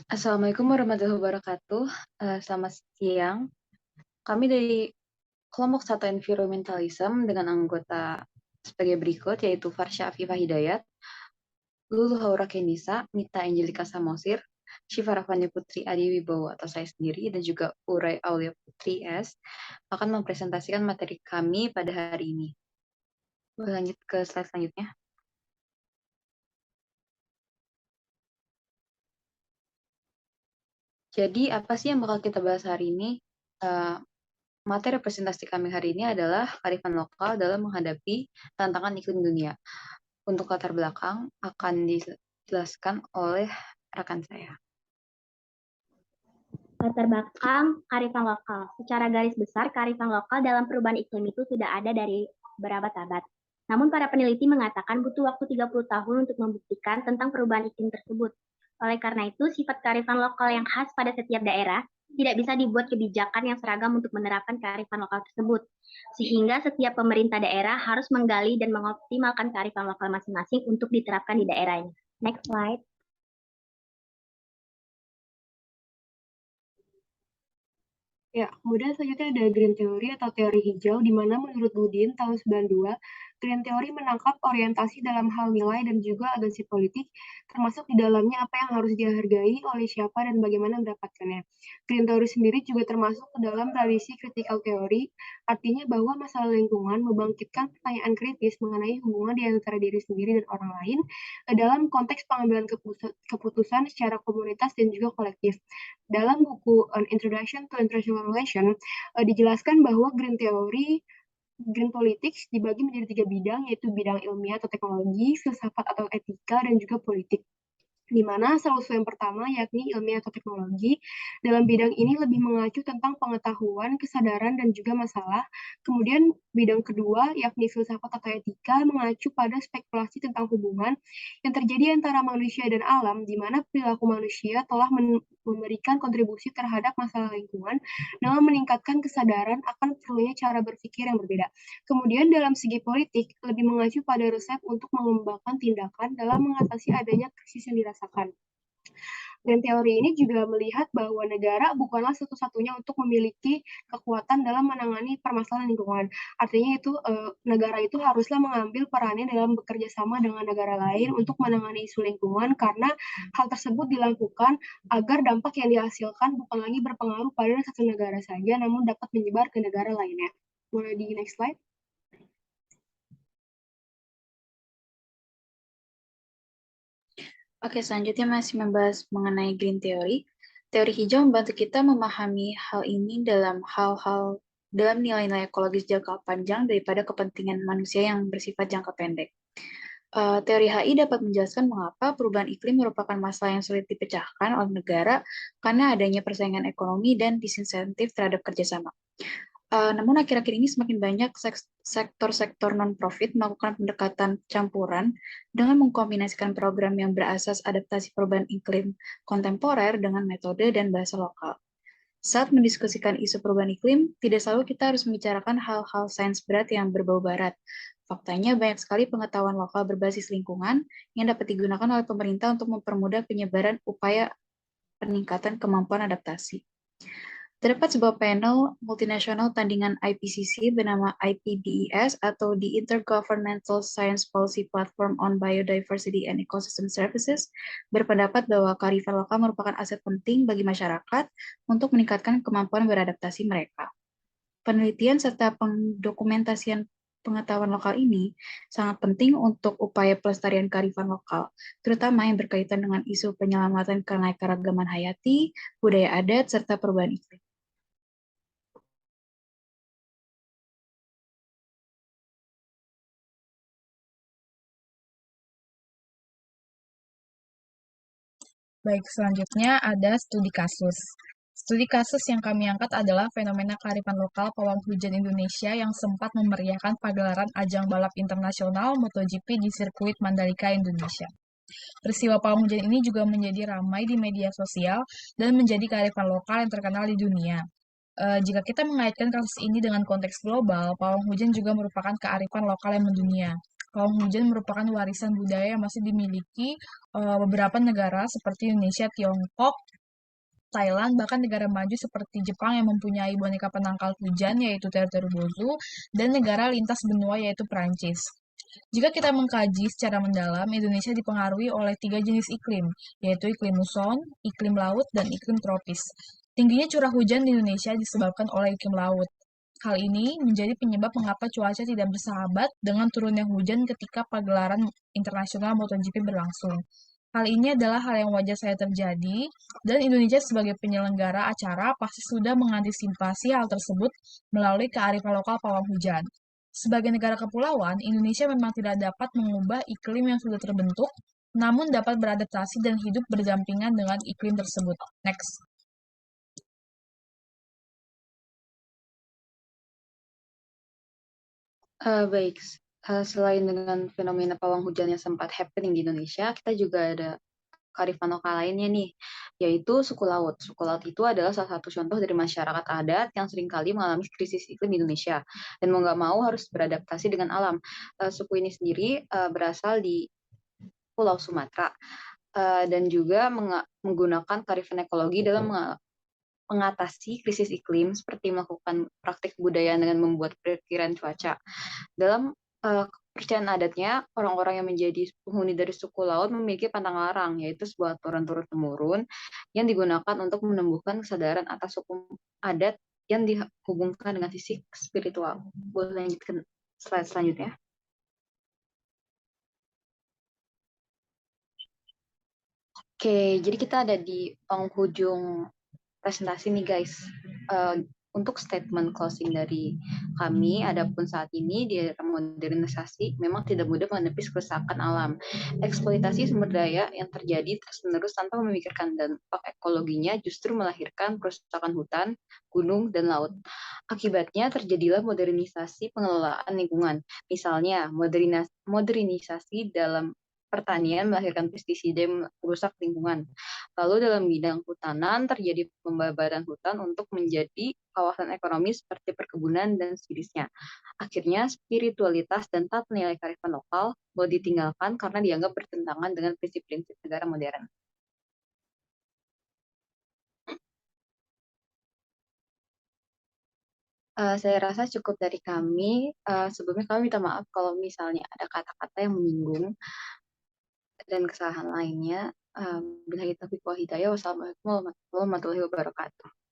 Assalamualaikum warahmatullahi wabarakatuh. Selamat siang. Kami dari kelompok satu Environmentalism dengan anggota sebagai berikut, yaitu Farsha Afifah Hidayat, Lulu Haura Kenisa, Mita Angelika Samosir, Syifa Rafani Putri Adi Wibowo atau saya sendiri, dan juga Uray Aulia Putri S. akan mempresentasikan materi kami pada hari ini. Boleh lanjut ke slide selanjutnya. Jadi apa sih yang bakal kita bahas hari ini? Eh, Materi presentasi kami hari ini adalah kearifan lokal dalam menghadapi tantangan iklim dunia. Untuk latar belakang akan dijelaskan oleh rekan saya. Latar belakang kearifan lokal. Secara garis besar, kearifan lokal dalam perubahan iklim itu sudah ada dari berabad-abad. Namun para peneliti mengatakan butuh waktu 30 tahun untuk membuktikan tentang perubahan iklim tersebut. Oleh karena itu, sifat kearifan lokal yang khas pada setiap daerah tidak bisa dibuat kebijakan yang seragam untuk menerapkan kearifan lokal tersebut. Sehingga setiap pemerintah daerah harus menggali dan mengoptimalkan kearifan lokal masing-masing untuk diterapkan di daerahnya. Next slide. Ya, kemudian selanjutnya ada Green Theory atau teori hijau, di mana menurut Budin tahun 92, Green Theory menangkap orientasi dalam hal nilai dan juga agensi politik, termasuk di dalamnya apa yang harus dihargai oleh siapa dan bagaimana mendapatkannya. Green Theory sendiri juga termasuk ke dalam tradisi critical theory, artinya bahwa masalah lingkungan membangkitkan pertanyaan kritis mengenai hubungan di antara diri sendiri dan orang lain dalam konteks pengambilan keputusan secara komunitas dan juga kolektif. Dalam buku An Introduction to International Relations, dijelaskan bahwa Green Politics dibagi menjadi 3 bidang, yaitu bidang ilmiah atau teknologi, filsafat atau etika, dan juga politik. Di mana salah satu yang pertama yakni ilmiah atau teknologi. Dalam bidang ini lebih mengacu tentang pengetahuan, kesadaran, dan juga masalah. Kemudian bidang kedua yakni filsafat atau etika mengacu pada spekulasi tentang hubungan yang terjadi antara manusia dan alam, di mana perilaku manusia telah memberikan kontribusi terhadap masalah lingkungan dengan meningkatkan kesadaran akan perlunya cara berpikir yang berbeda. Kemudian dalam segi politik, lebih mengacu pada resep untuk mengembangkan tindakan dalam mengatasi adanya krisis yang dirasakan. Dan teori ini juga melihat bahwa negara bukanlah satu-satunya untuk memiliki kekuatan dalam menangani permasalahan lingkungan. Artinya itu negara itu haruslah mengambil perannya dalam bekerja sama dengan negara lain untuk menangani isu lingkungan, karena hal tersebut dilakukan agar dampak yang dihasilkan bukan lagi berpengaruh pada satu negara saja, namun dapat menyebar ke negara lainnya. Boleh di next slide? Oke, selanjutnya masih membahas mengenai Green Theory. Teori hijau membantu kita memahami hal ini dalam nilai-nilai ekologis jangka panjang daripada kepentingan manusia yang bersifat jangka pendek. Teori HI dapat menjelaskan mengapa perubahan iklim merupakan masalah yang sulit dipecahkan oleh negara karena adanya persaingan ekonomi dan disinsentif terhadap kerjasama. Namun akhir-akhir ini semakin banyak sektor-sektor non-profit melakukan pendekatan campuran dengan mengkombinasikan program yang berasas adaptasi perubahan iklim kontemporer dengan metode dan bahasa lokal. Saat mendiskusikan isu perubahan iklim, tidak selalu kita harus membicarakan hal-hal sains berat yang berbau barat. Faktanya banyak sekali pengetahuan lokal berbasis lingkungan yang dapat digunakan oleh pemerintah untuk mempermudah penyebaran upaya peningkatan kemampuan adaptasi. Terdapat sebuah panel multinasional tandingan IPCC bernama IPBES atau The Intergovernmental Science Policy Platform on Biodiversity and Ecosystem Services berpendapat bahwa kearifan lokal merupakan aset penting bagi masyarakat untuk meningkatkan kemampuan beradaptasi mereka. Penelitian serta pendokumentasian pengetahuan lokal ini sangat penting untuk upaya pelestarian kearifan lokal, terutama yang berkaitan dengan isu penyelamatan keanekaragaman hayati, budaya adat, serta perubahan iklim. Baik, selanjutnya ada studi kasus. Studi kasus yang kami angkat adalah fenomena kearifan lokal pawang hujan Indonesia yang sempat memeriahkan pagelaran ajang balap internasional MotoGP di sirkuit Mandalika, Indonesia. Peristiwa pawang hujan ini juga menjadi ramai di media sosial dan menjadi kearifan lokal yang terkenal di dunia. Jika kita mengaitkan kasus ini dengan konteks global, pawang hujan juga merupakan kearifan lokal yang mendunia. Pawang hujan merupakan warisan budaya yang masih dimiliki beberapa negara seperti Indonesia, Tiongkok, Thailand, bahkan negara maju seperti Jepang yang mempunyai boneka penangkal hujan yaitu Teruteru Bozu, dan negara lintas benua yaitu Prancis. Jika kita mengkaji secara mendalam, Indonesia dipengaruhi oleh 3 jenis iklim, yaitu iklim muson, iklim laut, dan iklim tropis. Tingginya curah hujan di Indonesia disebabkan oleh iklim laut. Hal ini menjadi penyebab mengapa cuaca tidak bersahabat dengan turunnya hujan ketika pagelaran internasional MotoGP berlangsung. Hal ini adalah hal yang wajar saya terjadi, dan Indonesia sebagai penyelenggara acara pasti sudah mengantisipasi hal tersebut melalui kearifan lokal pawang hujan. Sebagai negara kepulauan, Indonesia memang tidak dapat mengubah iklim yang sudah terbentuk, namun dapat beradaptasi dan hidup berdampingan dengan iklim tersebut. Next. Baik, selain dengan fenomena pawang hujan yang sempat happening di Indonesia, kita juga ada kearifan lokal lainnya nih, yaitu suku laut. Suku laut itu adalah salah satu contoh dari masyarakat adat yang seringkali mengalami krisis iklim di Indonesia, dan mau nggak mau harus beradaptasi dengan alam. Suku ini sendiri berasal di Pulau Sumatera, dan juga menggunakan kearifan ekologi dalam mengatasi krisis iklim, seperti melakukan praktik kebudayaan dengan membuat perkiraan cuaca. Dalam kepercayaan adatnya, orang-orang yang menjadi penghuni dari suku laut memiliki pantang larang, yaitu sebuah aturan turun-temurun yang digunakan untuk menumbuhkan kesadaran atas hukum adat yang dihubungkan dengan sisi spiritual. Boleh lanjutkan slide selanjutnya. Oke, jadi kita ada di penghujung presentasi nih guys. Untuk statement closing dari kami, adapun saat ini di era modernisasi memang tidak mudah menepis kerusakan alam. Eksploitasi sumber daya yang terjadi terus-menerus tanpa memikirkan dampak ekologinya justru melahirkan kerusakan hutan, gunung, dan laut. Akibatnya terjadilah modernisasi pengelolaan lingkungan. Misalnya, modernisasi dalam pertanian melahirkan pestisida yang merusak lingkungan. Lalu dalam bidang hutanan terjadi pembabaran hutan untuk menjadi kawasan ekonomi seperti perkebunan dan sejenisnya. Akhirnya spiritualitas dan tata nilai kearifan lokal boleh ditinggalkan karena dianggap bertentangan dengan prinsip-prinsip negara modern. Saya rasa cukup dari kami. Sebelumnya kami minta maaf kalau misalnya ada kata-kata yang menyinggung dan kesalahan lainnya. Billahi taufiq wal hidayah. Wassalamualaikum warahmatullahi wabarakatuh.